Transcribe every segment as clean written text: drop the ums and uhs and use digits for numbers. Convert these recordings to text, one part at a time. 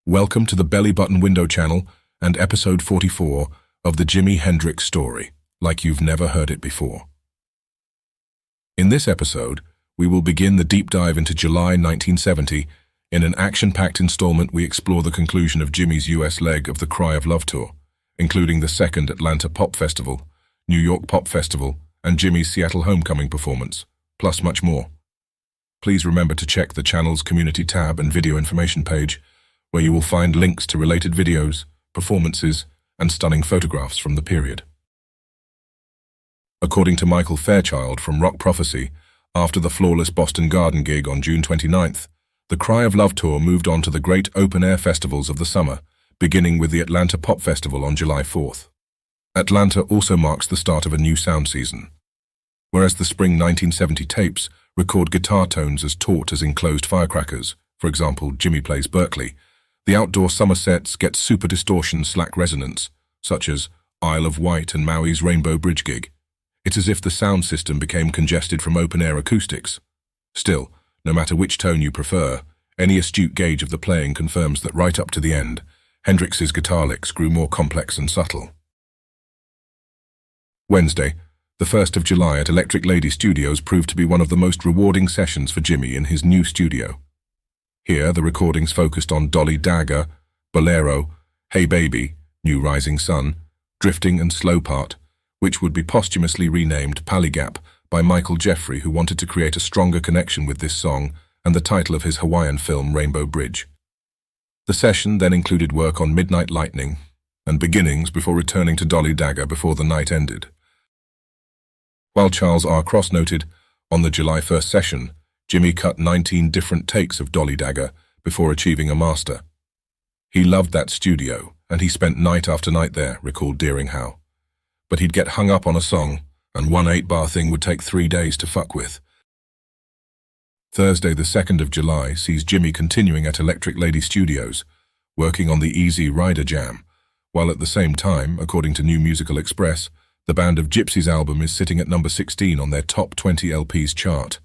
Welcome to the Belly Button Window channel and episode 44 of the Jimi Hendrix story, like you've never heard it before. In this episode, we will begin the deep dive into July 1970. In an action-packed installment, we explore the conclusion of Jimi's US leg of the Cry of Love tour, including the second Atlanta Pop Festival, New York Pop Festival, and Jimi's Seattle Homecoming performance, plus much more. Please remember to check the channel's community tab and video information page, where you will find links to related videos, performances, and stunning photographs from the period. According to Michael Fairchild from Rock Prophecy, after the flawless Boston Garden gig on June 29th, the Cry of Love tour moved on to the great open-air festivals of the summer, beginning with the Atlanta Pop Festival on July 4th. Atlanta also marks the start of a new sound season. Whereas the spring 1970 tapes record guitar tones as taut as enclosed firecrackers, for example, Jimi Plays Berkeley, the outdoor summer sets get super distortion slack resonance, such as Isle of Wight and Maui's Rainbow Bridge gig. It's as if the sound system became congested from open-air acoustics. Still, no matter which tone you prefer, any astute gauge of the playing confirms that right up to the end, Hendrix's guitar licks grew more complex and subtle. Wednesday, the 1st of July at Electric Lady Studios proved to be one of the most rewarding sessions for Jimi in his new studio. Here, the recordings focused on DOLLY, DAGGER, Bolero, Hey Baby, New Rising Sun, Drifting and Slow Part, which would be posthumously renamed Palligap by Michael Jeffrey, who wanted to create a stronger connection with this song and the title of his Hawaiian film Rainbow Bridge. The session then included work on Midnight Lightning and Beginnings before returning to DOLLY, DAGGER before the night ended. While Charles R. Cross noted, on the July 1st session, Jimi cut 19 different takes of DOLLY, DAGGER before achieving a master. He loved that studio, and he spent night after night there, recalled Deeringhow. But he'd get hung up on a song, and one 8-bar thing would take 3 days to fuck with. Thursday, the 2nd of July, sees Jimi continuing at Electric Lady Studios, working on the Easy Rider Jam, while at the same time, according to New Musical Express, the Band of Gypsys album is sitting at number 16 on their top 20 LPs chart.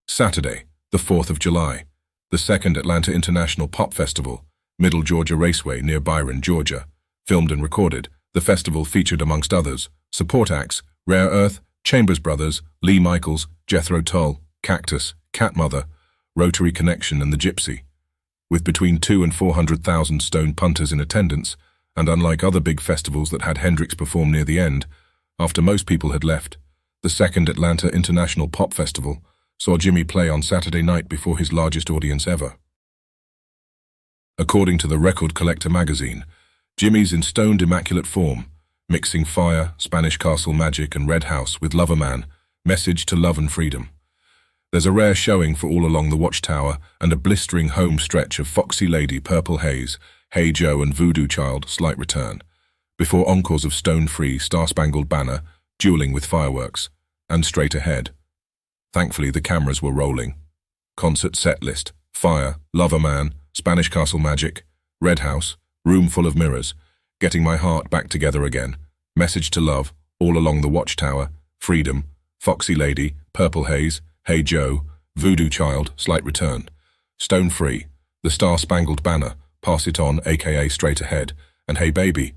Saturday, the 4th of July, the 2nd Atlanta International Pop Festival, Middle Georgia Raceway near Byron, Georgia. Filmed and recorded, the festival featured, amongst others, support acts Rare Earth, Chambers Brothers, Lee Michaels, Jethro Tull, Cactus, Cat Mother, Rotary Connection and the Gypsy. With between 200,000 and 400,000 stone punters in attendance, and unlike other big festivals that had Hendrix perform near the end, after most people had left, the 2nd Atlanta International Pop Festival saw Jimi play on Saturday night before his largest audience ever. According to the Record Collector magazine, Jimi's in stoned immaculate form, mixing Fire, Spanish Castle Magic and Red House with Lover Man, Message to Love and Freedom. There's a rare showing for All Along the Watchtower and a blistering home stretch of Foxy Lady, Purple Haze, Hey Joe and Voodoo Child, Slight Return, before encores of Stone Free, Star Spangled Banner, Dueling with Fireworks, and Straight Ahead. Thankfully, the cameras were rolling. Concert set list: Fire, Lover Man, Spanish Castle Magic, Red House, Room Full of Mirrors, Getting My Heart Back Together Again, Message to Love, All Along the Watchtower, Freedom, Foxy Lady, Purple Haze, Hey Joe, Voodoo Child, Slight Return, Stone Free, The Star Spangled Banner, Pass It On aka Straight Ahead, and Hey Baby.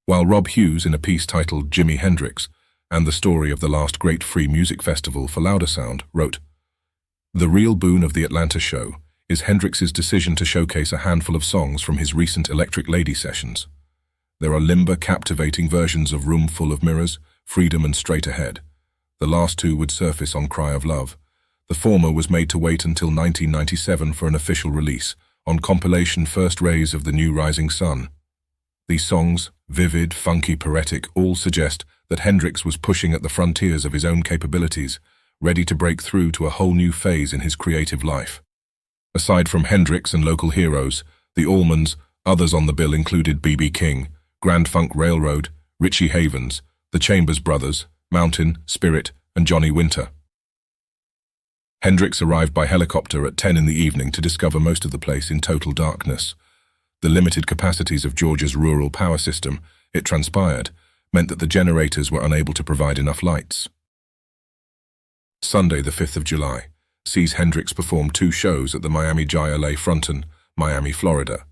While Rob Hughes, in a piece titled Jimi Hendrix and the Story of the Last Great Free Music Festival for Louder Sound, wrote, "The real boon of the Atlanta show is Hendrix's decision to showcase a handful of songs from his recent Electric Lady sessions. There are limber, captivating versions of Room Full of Mirrors, Freedom and Straight Ahead. The last two would surface on Cry of Love. The former was made to wait until 1997 for an official release, on compilation First Rays of the New Rising Sun. These songs, vivid, funky, poetic, all suggest that Hendrix was pushing at the frontiers of his own capabilities, ready to break through to a whole new phase in his creative life." Aside from Hendrix and local heroes, the Allmans, others on the bill included B.B. King, Grand Funk Railroad, Richie Havens, the Chambers Brothers, Mountain, Spirit, and Johnny Winter. Hendrix arrived by helicopter at 10 in the evening to discover most of the place in total darkness. The limited capacities of Georgia's rural power system, it transpired, meant that the generators were unable to provide enough lights. Sunday, the 5th of July, sees Hendrix perform 2 shows at the Miami ALAI FRONTON, Miami, Florida.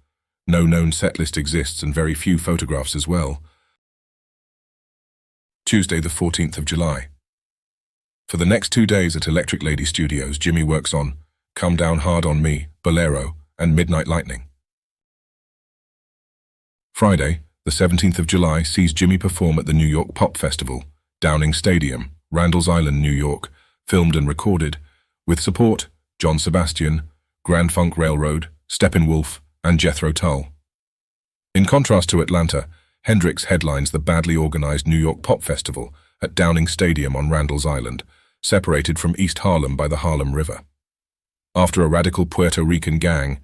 No known setlist exists and very few photographs as well. Tuesday the 14th of July. For the next 2 days at Electric Lady Studios, Jimi works on Come Down Hard on Me, Bolero, and Midnight Lightning. Friday, the 17th of July, sees Jimi perform at the New York Pop Festival, Downing Stadium, Randall's Island, New York, filmed and recorded, with support John Sebastian, Grand Funk Railroad, Steppenwolf, and Jethro Tull. In contrast to Atlanta, Hendrix headlines the badly organized New York Pop Festival at Downing Stadium on Randall's Island, separated from East Harlem by the Harlem River. After a radical Puerto Rican gang,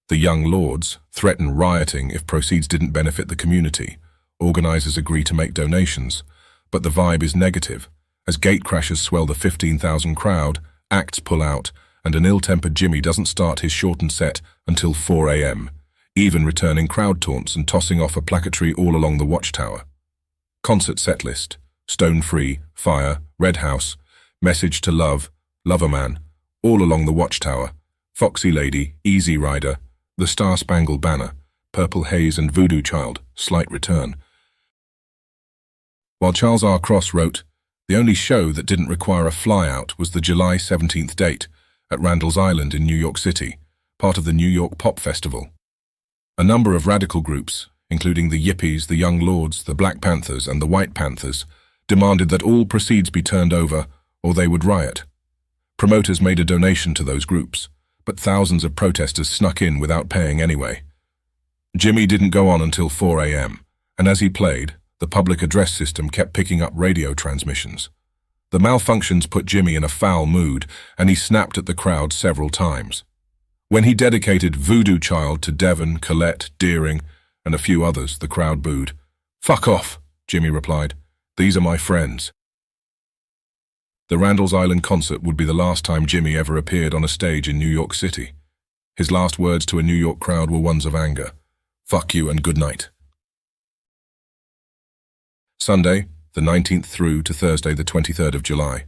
the Young Lords, threaten rioting if proceeds didn't benefit the community, organizers agree to make donations, but the vibe is negative. As gate crashers swell the 15,000 crowd, acts pull out, and an ill-tempered Jimi doesn't start his shortened set until 4 a.m., even returning crowd taunts and tossing off a placatory all along the watchtower. Concert set list: Stone Free, Fire, Red House, Message to Love, Lover Man, All Along the Watchtower, Foxy Lady, Easy Rider, The Star-Spangled Banner, Purple Haze and Voodoo Child, Slight Return. While Charles R. Cross wrote, the only show that didn't require a flyout was the July 17th date at Randall's Island in New York City, part of the New York Pop Festival. A number of radical groups, including the Yippies, the Young Lords, the Black Panthers, and the White Panthers, demanded that all proceeds be turned over or they would riot. Promoters made a donation to those groups, but thousands of protesters snuck in without paying anyway. Jimi didn't go on until 4 a.m., and as he played, the public address system kept picking up radio transmissions. The malfunctions put Jimi in a foul mood, and he snapped at the crowd several times. When he dedicated Voodoo Child to Devon, Colette, Deering, and a few others, the crowd booed. "Fuck off," Jimi replied. "These are my friends." The Randall's Island concert would be the last time Jimi ever appeared on a stage in New York City. His last words to a New York crowd were ones of anger. "Fuck you and good night." Sunday, the 19th through to Thursday, the 23rd of July.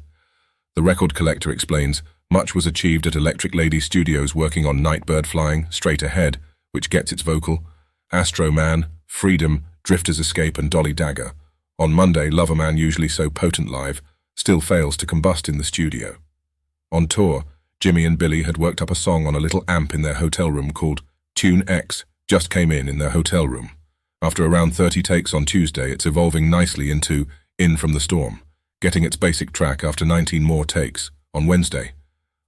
The record collector explains, much was achieved at Electric Lady Studios working on Nightbird Flying, Straight Ahead, which gets its vocal, Astro Man, Freedom, Drifter's Escape, and Dolly Dagger. On Monday, Lover Man, usually so potent live, still fails to combust in the studio. On tour, Jimi and Billy had worked up a song on a little amp in their hotel room called Tune X, just came in their hotel room. After around 30 takes on Tuesday, it's evolving nicely into In From the Storm, getting its basic track after 19 more takes on Wednesday.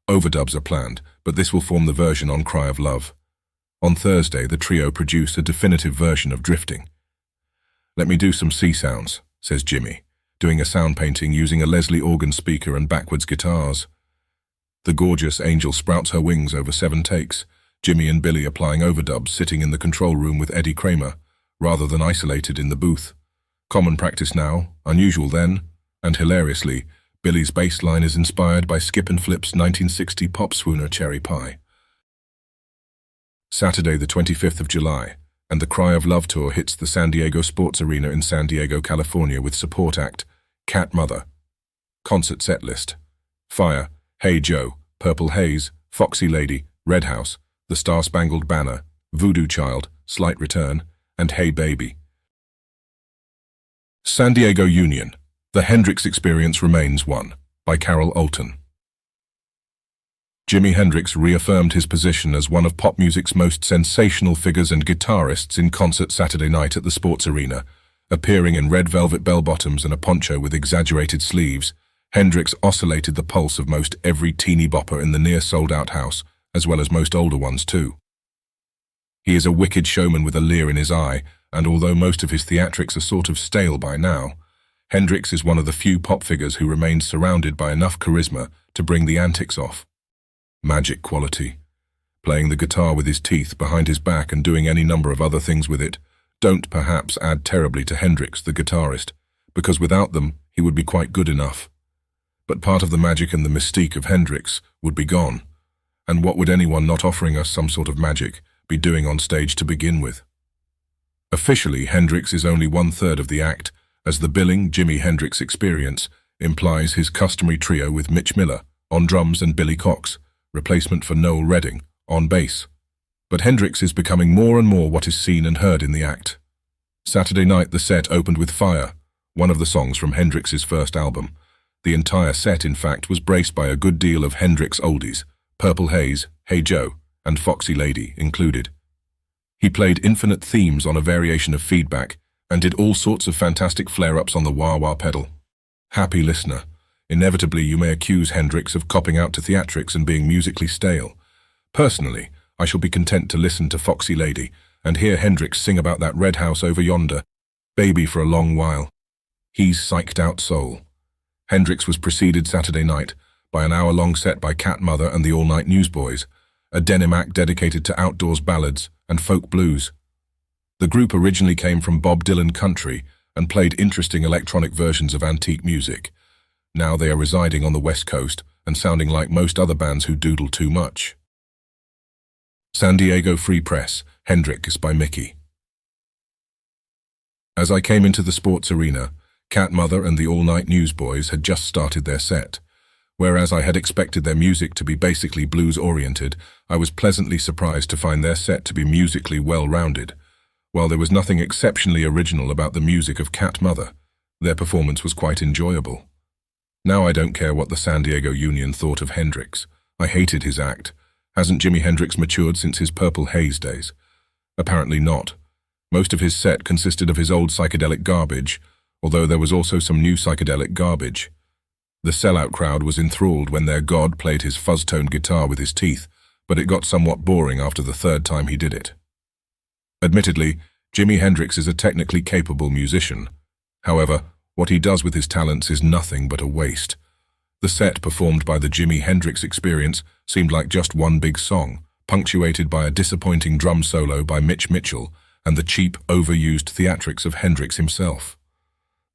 Overdubs are planned, but this will form the version on Cry of Love. On Thursday, the trio produce a definitive version of Drifting. "Let me do some sea sounds," says Jimi, doing a sound painting using a Leslie organ speaker and backwards guitars. The gorgeous angel sprouts her wings over 7 takes, Jimi and Billy applying overdubs sitting in the control room with Eddie Kramer, rather than isolated in the booth. Common practice now, unusual then, and hilariously, Billy's bass line is inspired by Skip and Flip's 1960 pop swooner Cherry Pie. Saturday, the 25th of July, and the Cry of Love tour hits the San Diego Sports Arena in San Diego, California with support act Cat Mother. Concert set list: Fire, Hey Joe, Purple Haze, Foxy Lady, Red House, The Star-Spangled Banner, Voodoo Child, Slight Return, and Hey Baby. San Diego Union, The Hendrix Experience Remains One, by Carol Alton. Jimi Hendrix reaffirmed his position as one of pop music's most sensational figures and guitarists in concert Saturday night at the Sports Arena. Appearing in red velvet bell-bottoms and a poncho with exaggerated sleeves, Hendrix oscillated the pulse of most every teeny bopper in the near-sold-out house, as well as most older ones too. He is a wicked showman with a leer in his eye, and although most of his theatrics are sort of stale by now, Hendrix is one of the few pop figures who remains surrounded by enough charisma to bring the antics off. Magic quality. Playing the guitar with his teeth behind his back and doing any number of other things with it don't perhaps add terribly to Hendrix, the guitarist, because without them he would be quite good enough. But part of the magic and the mystique of Hendrix would be gone. And what would anyone not offering us some sort of magic be doing on stage to begin with? Officially, Hendrix is only 1/3 of the act, as the billing Jimi Hendrix Experience implies his customary trio with Mitch Miller on drums, and Billy Cox, replacement for Noel Redding, on bass. But Hendrix is becoming more and more what is seen and heard in the act. Saturday night the set opened with Fire, one of the songs from Hendrix's first album. The entire set, in fact, was braced by a good deal of Hendrix oldies, Purple Haze, Hey Joe, and Foxy Lady included. He played infinite themes on a variation of feedback and did all sorts of fantastic flare-ups on the wah-wah pedal. Happy listener, inevitably you may accuse Hendrix of copping out to theatrics and being musically stale. Personally, I shall be content to listen to Foxy Lady and hear Hendrix sing about that red house over yonder, baby, for a long while. He's psyched out soul. Hendrix was preceded Saturday night by an hour-long set by Cat Mother and the All-Night Newsboys, a denim act dedicated to outdoors ballads and folk blues. The group originally came from Bob Dylan country and played interesting electronic versions of antique music. Now they are residing on the West Coast and sounding like most other bands who doodle too much. San Diego Free Press, Hendrix by Mickey. As I came into the sports arena, Cat Mother and the All-Night Newsboys had just started their set. Whereas I had expected their music to be basically blues-oriented, I was pleasantly surprised to find their set to be musically well-rounded. While there was nothing exceptionally original about the music of Cat Mother, their performance was quite enjoyable. Now I don't care what the San Diego Union thought of Hendrix. I hated his act. Hasn't Jimi Hendrix matured since his Purple Haze days? Apparently not. Most of his set consisted of his old psychedelic garbage, although there was also some new psychedelic garbage. The sellout crowd was enthralled when their god played his fuzz-toned guitar with his teeth, but it got somewhat boring after the third time he did it. Admittedly, Jimi Hendrix is a technically capable musician. However, what he does with his talents is nothing but a waste. The set performed by the Jimi Hendrix Experience seemed like just one big song, punctuated by a disappointing drum solo by Mitch Mitchell and the cheap, overused theatrics of Hendrix himself.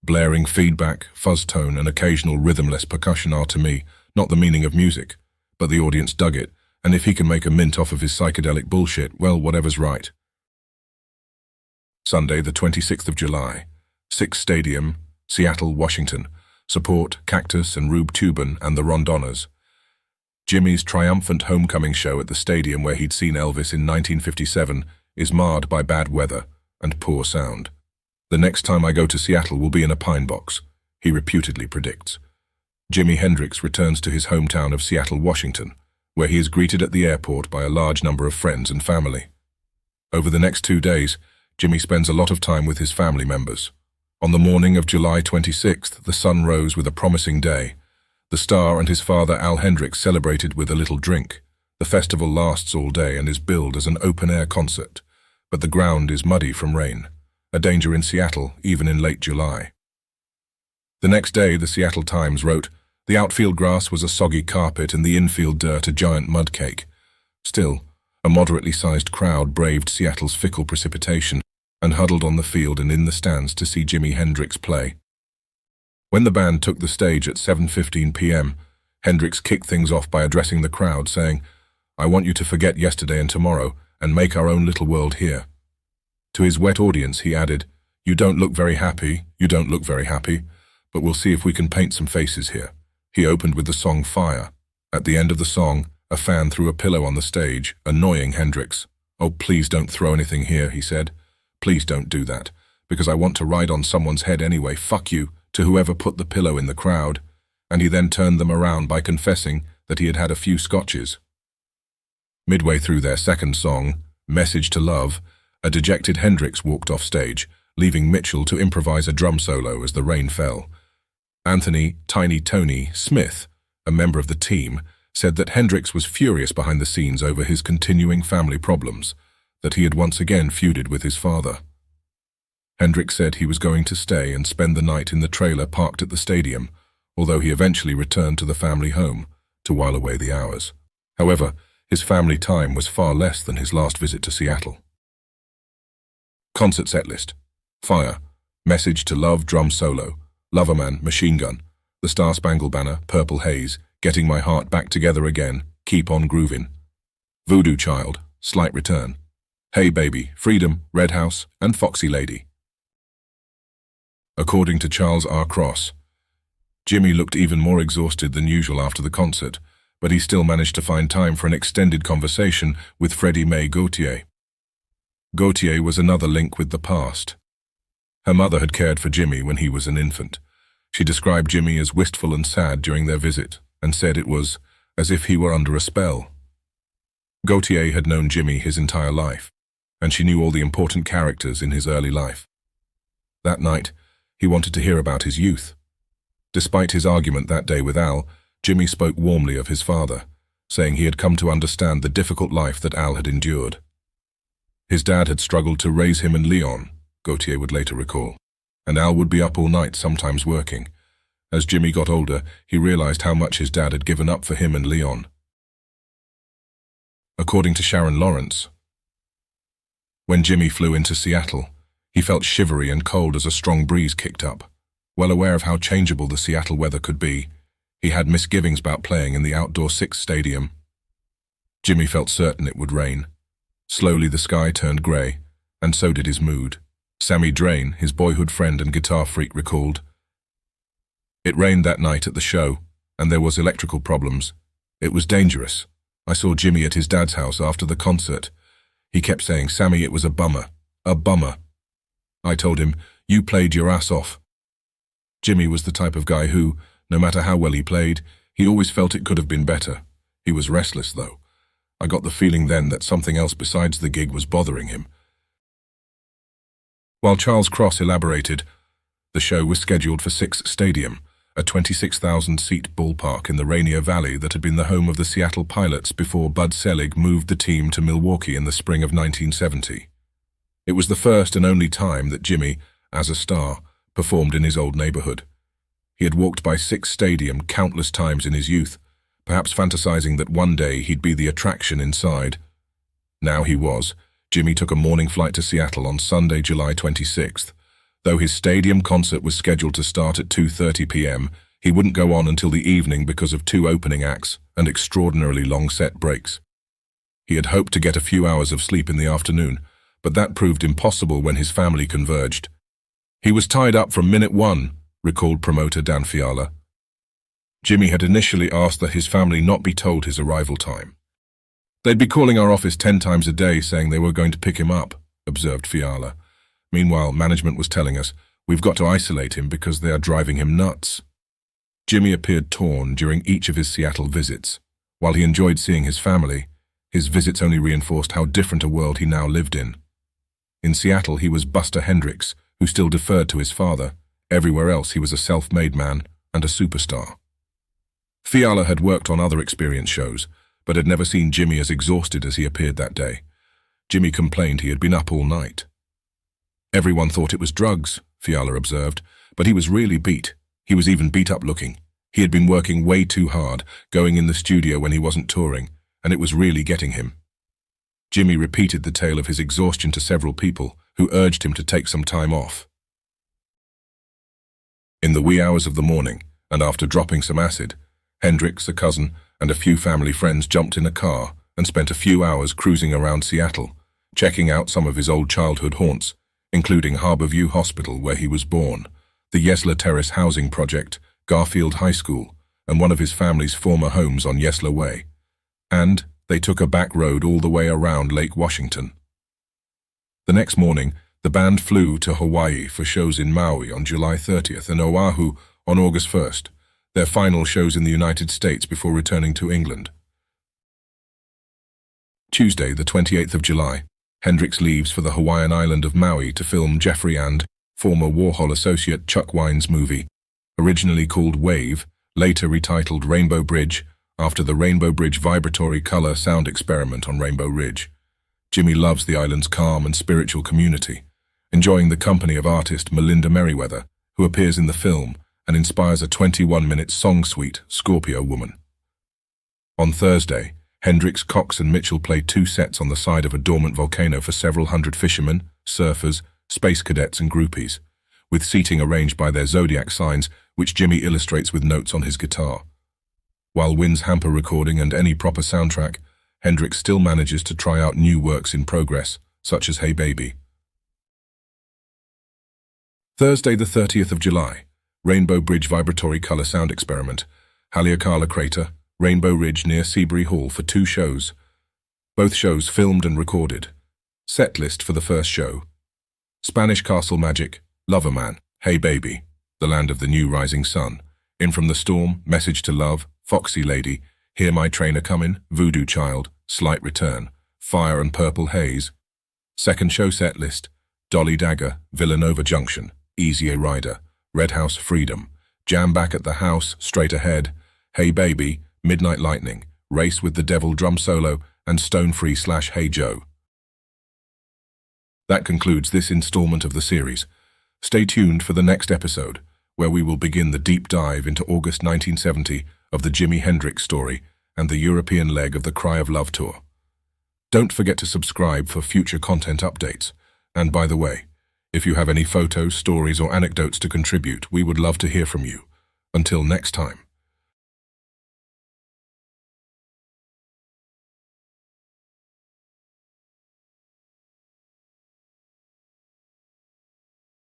Blaring feedback, fuzz tone, and occasional rhythmless percussion are, to me, not the meaning of music, but the audience dug it, and if he can make a mint off of his psychedelic bullshit, well, whatever's right. Sunday, the 26th of July, Six Stadium, Seattle, Washington. Support Cactus and Rube Tubin and the Rondonners. Jimmy's triumphant homecoming show at the stadium where he'd seen Elvis in 1957 is marred by bad weather and poor sound. The next time I go to Seattle will be in a pine box, he reputedly predicts. Jimi Hendrix returns to his hometown of Seattle, Washington, where he is greeted at the airport by a large number of friends and family. Over the next 2 days, Jimmy spends a lot of time with his family members. On the morning of July 26th, the sun rose with a promising day. The star and his father Al Hendrix celebrated with a little drink. The festival lasts all day and is billed as an open-air concert, but the ground is muddy from rain, a danger in Seattle even in late July. The next day, the Seattle Times wrote, "The outfield grass was a soggy carpet and the infield dirt a giant mud cake." Still, a moderately sized crowd braved Seattle's fickle precipitation and huddled on the field and in the stands to see Jimi Hendrix play. When the band took the stage at 7:15 p.m., Hendrix kicked things off by addressing the crowd, saying, "I want you to forget yesterday and tomorrow and make our own little world here." To his wet audience, he added, "You don't look very happy, but we'll see if we can paint some faces here." He opened with the song Fire. At the end of the song, a fan threw a pillow on the stage, annoying Hendrix. "Oh, please don't throw anything here," he said. "Please don't do that, because I want to ride on someone's head anyway, fuck you," to whoever put the pillow in the crowd, and he then turned them around by confessing that he had had a few scotches. Midway through their second song, Message to Love, a dejected Hendrix walked off stage, leaving Mitchell to improvise a drum solo as the rain fell. Anthony "Tiny Tony" Smith, a member of the team, said that Hendrix was furious behind the scenes over his continuing family problems, that he had once again feuded with his father. Hendrix said he was going to stay and spend the night in the trailer parked at the stadium, although he eventually returned to the family home to while away the hours. However, his family time was far less than his last visit to Seattle. Concert set list: Fire, Message to Love drum solo, Loverman, Machine Gun, The Star-Spangled Banner, Purple Haze, Getting My Heart Back Together Again, Keep on Groovin', Voodoo Child, Slight Return, Hey Baby, Freedom, Red House, and Foxy Lady. According to Charles R. Cross, Jimi looked even more exhausted than usual after the concert, but he still managed to find time for an extended conversation with Freddie Mae Gautier. Gautier was another link with the past. Her mother had cared for Jimi when he was an infant. She described Jimi as wistful and sad during their visit, and said it was as if he were under a spell. Gautier had known Jimi his entire life, and she knew all the important characters in his early life. That night, he wanted to hear about his youth. Despite his argument that day with Al, Jimi spoke warmly of his father, saying he had come to understand the difficult life that Al had endured. His dad had struggled to raise him in Lyon, Gautier would later recall, and Al would be up all night, sometimes working. As Jimi got older, he realized how much his dad had given up for him in Lyon. According to Sharon Lawrence, when Jimi flew into Seattle, he felt shivery and cold as a strong breeze kicked up. Well aware of how changeable the Seattle weather could be, he had misgivings about playing in the outdoor Six Stadium. Jimi felt certain it would rain. Slowly the sky turned grey, and so did his mood. Sammy Drain, his boyhood friend and guitar freak, recalled, "It rained that night at the show, and there was electrical problems. It was dangerous. I saw Jimi at his dad's house after the concert. He kept saying, 'Sammy, it was a bummer. A bummer.' I told him, 'You played your ass off.'" Jimi was the type of guy who, no matter how well he played, he always felt it could have been better. He was restless, though. I got the feeling then that something else besides the gig was bothering him. While Charles Cross elaborated, the show was scheduled for Six Stadium, a 26,000-seat ballpark in the Rainier Valley that had been the home of the Seattle Pilots before Bud Selig moved the team to Milwaukee in the spring of 1970. It was the first and only time that Jimi, as a star, performed in his old neighborhood. He had walked by Six Stadium countless times in his youth, perhaps fantasizing that one day he'd be the attraction inside. Now he was. Jimi took a morning flight to Seattle on Sunday, July 26th. Though his stadium concert was scheduled to start at 2:30 p.m., he wouldn't go on until the evening because of 2 opening acts and extraordinarily long set breaks. He had hoped to get a few hours of sleep in the afternoon, but that proved impossible when his family converged. "He was tied up from minute one," recalled promoter Dan Fiala. Jimi had initially asked that his family not be told his arrival time. "They'd be calling our office 10 times a day saying they were going to pick him up," observed Fiala. "Meanwhile, management was telling us, we've got to isolate him because they are driving him nuts." Jimi appeared torn during each of his Seattle visits. While he enjoyed seeing his family, his visits only reinforced how different a world he now lived in. In Seattle, he was Buster Hendrix, who still deferred to his father. Everywhere else, he was a self-made man and a superstar. Fiala had worked on other experience shows, but had never seen Jimi as exhausted as he appeared that day. Jimi complained he had been up all night. "Everyone thought it was drugs," Fiala observed, "but he was really beat. He was even beat up looking. He had been working way too hard, going in the studio when he wasn't touring, and it was really getting him." Jimi repeated the tale of his exhaustion to several people, who urged him to take some time off. In the wee hours of the morning, and after dropping some acid, Hendrix, a cousin, and a few family friends jumped in a car and spent a few hours cruising around Seattle, checking out some of his old childhood haunts, including Harborview Hospital, where he was born, the Yesler Terrace Housing Project, Garfield High School, and one of his family's former homes on Yesler Way. And they took a back road all the way around Lake Washington. The next morning, the band flew to Hawaii for shows in Maui on July 30th and Oahu on August 1st, their final shows in the United States before returning to England. Tuesday, the 28th of July, Hendrix leaves for the Hawaiian island of Maui to film Jeffrey and former Warhol associate Chuck Wine's movie, originally called Wave, later retitled Rainbow Bridge, after the Rainbow Bridge vibratory color sound experiment on Rainbow Ridge. Jimi loves the island's calm and spiritual community, enjoying the company of artist Melinda Merriweather, who appears in the film and inspires a 21-minute song suite, Scorpio Woman. On Thursday, Hendrix, Cox and Mitchell played 2 sets on the side of a dormant volcano for several hundred fishermen, surfers, space cadets and groupies, with seating arranged by their zodiac signs, which Jimi illustrates with notes on his guitar. While winds hamper recording and any proper soundtrack, Hendrix still manages to try out new works in progress, such as Hey Baby. Thursday the 30th of July, Rainbow Bridge Vibratory Color Sound Experiment, Haleakala Crater, Rainbow Ridge near Seabury Hall for 2 shows. Both shows filmed and recorded. Setlist for the first show. Spanish Castle Magic, Lover Man, Hey Baby, The Land of the New Rising Sun, In From the Storm, Message to Love, Foxy Lady, Hear My Train A-Comin', Voodoo Child, Slight Return, Fire and Purple Haze. Second show set list: Dolly Dagger, Villanova Junction, Easy A Rider, Red House Freedom, Jam Back at the House, Straight Ahead, Hey Baby, Midnight Lightning, Race with the Devil drum solo, and Stone Free / Hey Joe. That concludes this installment of the series. Stay tuned for the next episode, where we will begin the deep dive into August 1970 of the Jimi Hendrix story and the European leg of the Cry of Love tour. Don't forget to subscribe for future content updates. And by the way, if you have any photos, stories, or anecdotes to contribute, we would love to hear from you. Until next time.